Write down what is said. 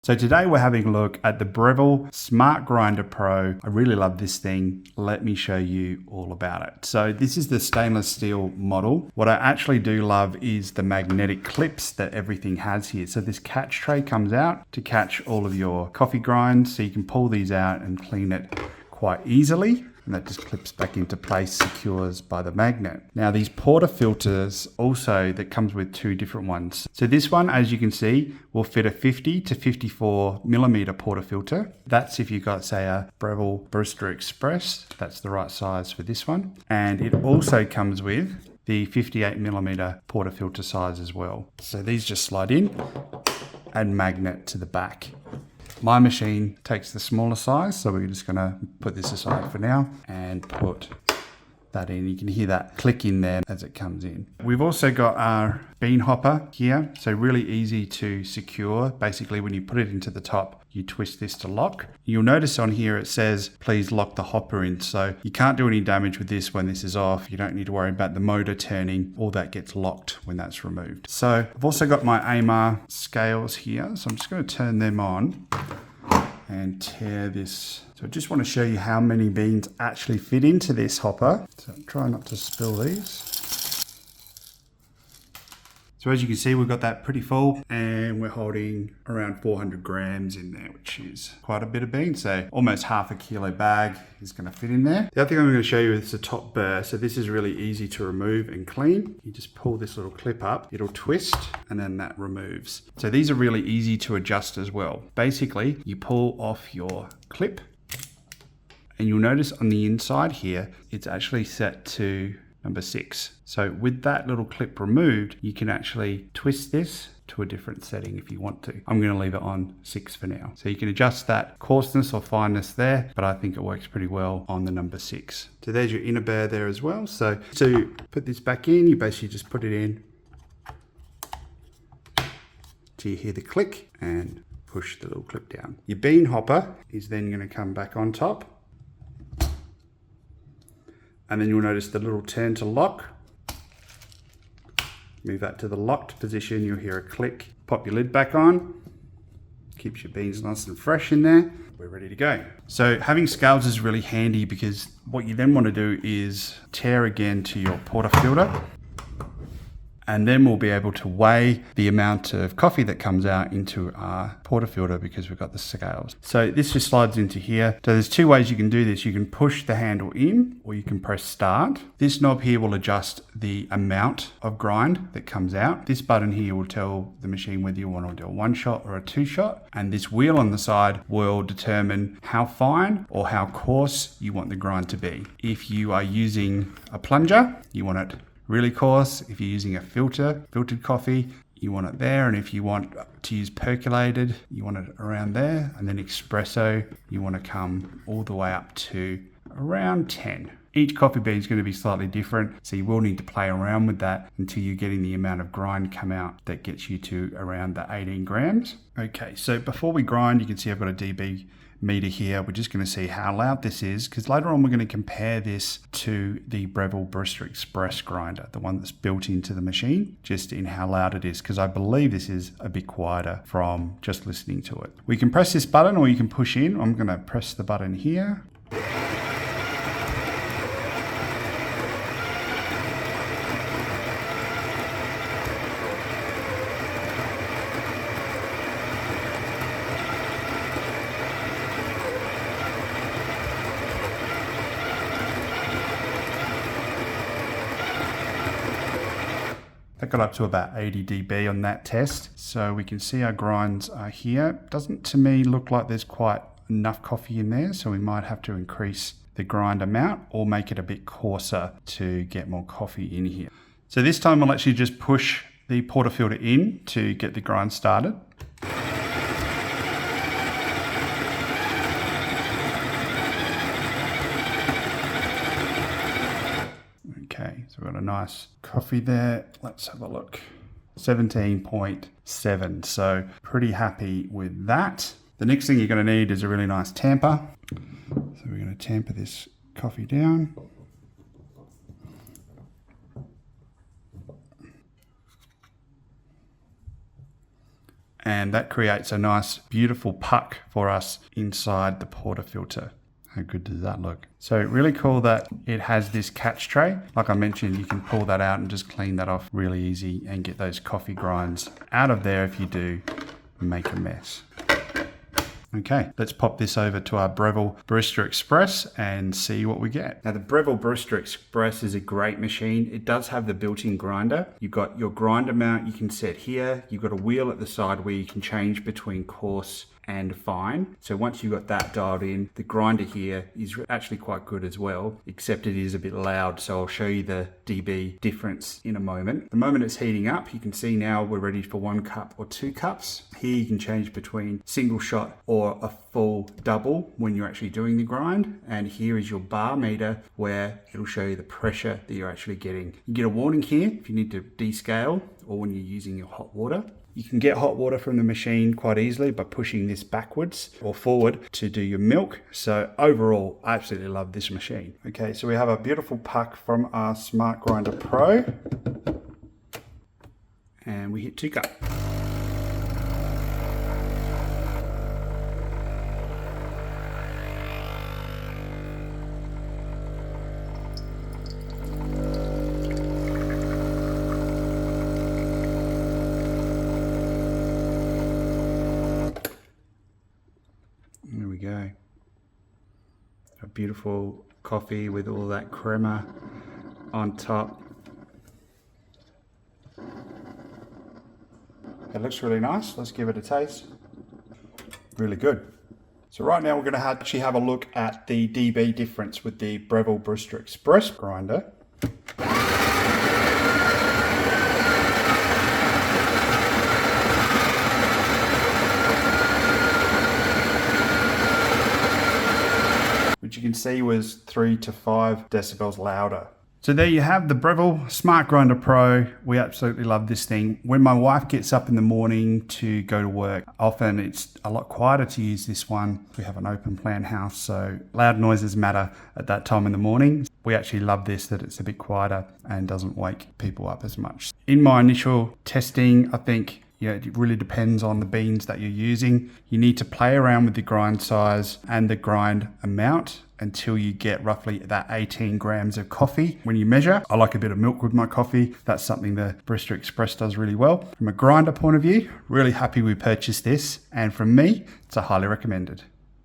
So today we're having a look at the Breville Smart Grinder Pro. I really love this thing. Let me show you all about it. So this is the stainless steel model. What I actually do love is the magnetic clips that everything has here. So this catch tray comes out to catch all of your coffee grinds. So you can pull these out and clean it quite easily. And that just clips back into place, secures by the magnet. Now these porta filters also, that comes with two different ones. So this one, as you can see, will fit a 50 to 54 millimeter porta filter. That's if you've got, say, a Breville Barista Express. That's the right size for this one. And it also comes with the 58 millimeter porta filter size as well. So these just slide in and magnet to the back. My machine takes the smaller size, so we're just gonna put this aside for now and put that in. You can hear that click in there as it comes in. We've also got our bean hopper here, so really easy to secure. Basically, when you put it into the top, you twist this to lock. You'll notice on here it says, please lock the hopper in. So you can't do any damage with this when this is off. You don't need to worry about the motor turning. All that gets locked when that's removed. So I've also got my AMR scales here. So I'm just going to turn them on and tear this. So I just want to show you how many beans actually fit into this hopper. So try not to spill these. So as you can see, we've got that pretty full and we're holding around 400 grams in there, which is quite a bit of beans. So almost half a kilo bag is going to fit in there. The other thing I'm going to show you is the top burr. So this is really easy to remove and clean. You just pull this little clip up, it'll twist and then that removes. So these are really easy to adjust as well. Basically, you pull off your clip and you'll notice on the inside here, it's actually set to number 6. So with that little clip removed, you can actually twist this to a different setting if you want to. I'm going to leave it on 6 for now. So you can adjust that coarseness or fineness there, but I think it works pretty well on the number 6. So there's your inner burr there as well. So to put this back in, you basically just put it in till you hear the click and push the little clip down. Your bean hopper is then going to come back on top. And then you'll notice the little turn to lock. Move that to the locked position, you'll hear a click. Pop your lid back on. Keeps your beans nice and fresh in there. We're ready to go. So having scales is really handy because what you then want to do is tear again to your portafilter. And then we'll be able to weigh the amount of coffee that comes out into our portafilter because we've got the scales. So this just slides into here. So there's two ways you can do this. You can push the handle in or you can press start. This knob here will adjust the amount of grind that comes out. This button here will tell the machine whether you want to do a 1-shot or a 2-shot. And this wheel on the side will determine how fine or how coarse you want the grind to be. If you are using a plunger, you want it really coarse. If you're using a filtered coffee, you want it there. And if you want to use percolated, you want it around there. And then espresso, you want to come all the way up to around 10. Each coffee bean is going to be slightly different, so you will need to play around with that until you're getting the amount of grind come out that gets you to around the 18 grams. Okay, so before we grind, you can see I've got a dB meter here. We're just going to see how loud this is because later on we're going to compare this to the Breville Barista Express grinder, the one that's built into the machine, just in how loud it is because I believe this is a bit quieter from just listening to it. We can press this button or you can push in. I'm going to press the button here. That got up to about 80 dB on that test. So we can see our grinds are here. Doesn't to me look like there's quite enough coffee in there. So we might have to increase the grind amount or make it a bit coarser to get more coffee in here. So this time I'll actually just push the portafilter in to get the grind started. Okay, so we've got a nice coffee there. Let's have a look. 17.7, so pretty happy with that. The next thing you're going to need is a really nice tamper. So we're going to tamper this coffee down. and that creates a nice, beautiful puck for us inside the portafilter. How good does that look? So really cool that it has this catch tray. Like I mentioned, you can pull that out and just clean that off really easy and get those coffee grinds out of there if you do make a mess. Okay, let's pop this over to our Breville Barista Express and see what we get. Now the Breville Barista Express is a great machine. It does have the built-in grinder. You've got your grinder mount you can set here. You've got a wheel at the side where you can change between coarse and fine. So once you've got that dialed in, the grinder here is actually quite good as well, except it is a bit loud. So I'll show you the dB difference in a moment. The moment it's heating up, you can see now we're ready for 1 cup or 2 cups. Here you can change between single shot or a full double when you're actually doing the grind. And here is your bar meter where it'll show you the pressure that you're actually getting. You get a warning here if you need to descale or when you're using your hot water. You can get hot water from the machine quite easily by pushing this backwards or forward to do your milk. So overall, I absolutely love this machine. Okay, so we have a beautiful puck from our Smart Grinder Pro. And we hit 2 cup. There we go. A beautiful coffee with all that crema on top. It looks really nice. Let's give it a taste. Really good. So right now we're going to actually have a look at the dB difference with the Breville Barista Express grinder. Which you can see was 3 to 5 decibels louder. So there you have the Breville Smart Grinder Pro. We absolutely love this thing. When my wife gets up in the morning to go to work, often it's a lot quieter to use this one. We have an open plan house, so loud noises matter at that time in the morning. We actually love this, that it's a bit quieter and doesn't wake people up as much. In my initial testing, I think it really depends on the beans that you're using. You need to play around with the grind size and the grind amount until you get roughly that 18 grams of coffee when you measure. I like a bit of milk with my coffee. That's something the Barista Express does really well. From a grinder point of view, really happy we purchased this. And from me, it's a highly recommended.